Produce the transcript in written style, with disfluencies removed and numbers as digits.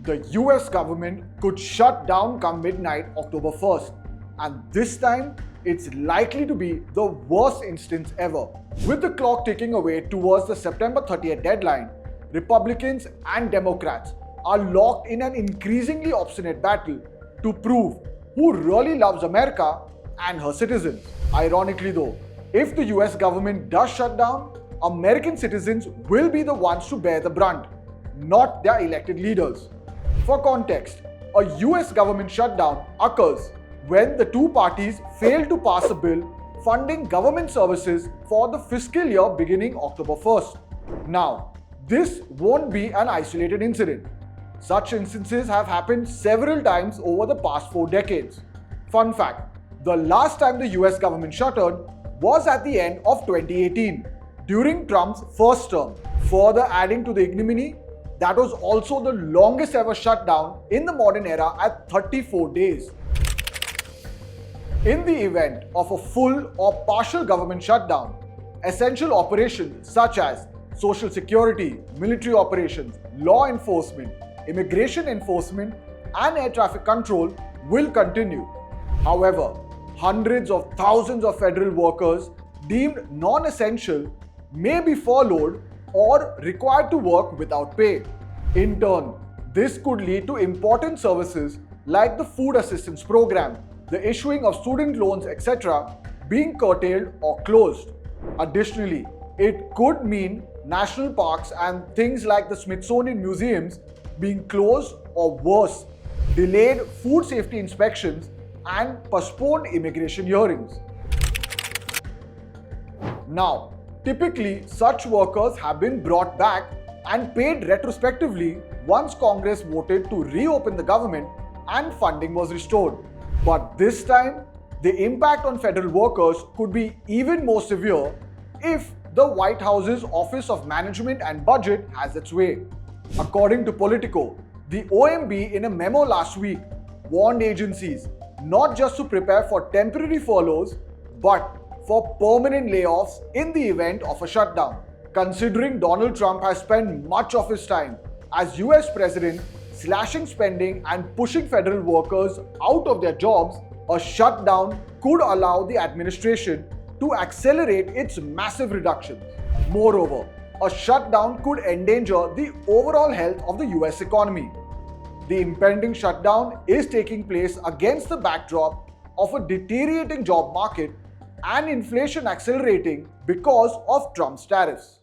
The US government could shut down come midnight October 1st, and this time it's likely to be the worst instance ever. With the clock ticking away towards the September 30th deadline, Republicans and Democrats are locked in an increasingly obstinate battle to prove who really loves America and her citizens. Ironically though, if the US government does shut down, American citizens will be the ones to bear the brunt, not their elected leaders. For context, a US government shutdown occurs when the two parties fail to pass a bill funding government services for the fiscal year beginning October 1st. Now, this won't be an isolated incident. Such instances have happened several times over the past 4 decades. Fun fact, the last time the US government shuttered was at the end of 2018, during Trump's first term. Further adding to the ignominy, that was also the longest ever shutdown in the modern era at 34 days. In the event of a full or partial government shutdown, essential operations such as social security, military operations, law enforcement, immigration enforcement, and air traffic control will continue. However, hundreds of thousands of federal workers deemed non-essential may be furloughed or required to work without pay. In turn, this could lead to important services like the food assistance program, the issuing of student loans, etc., being curtailed or closed. Additionally, it could mean national parks and things like the Smithsonian museums being closed, or worse, delayed food safety inspections and postponed immigration hearings. Now, typically such workers have been brought back and paid retrospectively once Congress voted to reopen the government and funding was restored. But this time, the impact on federal workers could be even more severe if the White House's Office of Management and Budget has its way. According to Politico, the OMB in a memo last week warned agencies not just to prepare for temporary furloughs, but for permanent layoffs in the event of a shutdown. Considering Donald Trump has spent much of his time as US President slashing spending and pushing federal workers out of their jobs, a shutdown could allow the administration to accelerate its massive reductions. Moreover, a shutdown could endanger the overall health of the US economy. The impending shutdown is taking place against the backdrop of a deteriorating job market and inflation accelerating because of Trump's tariffs.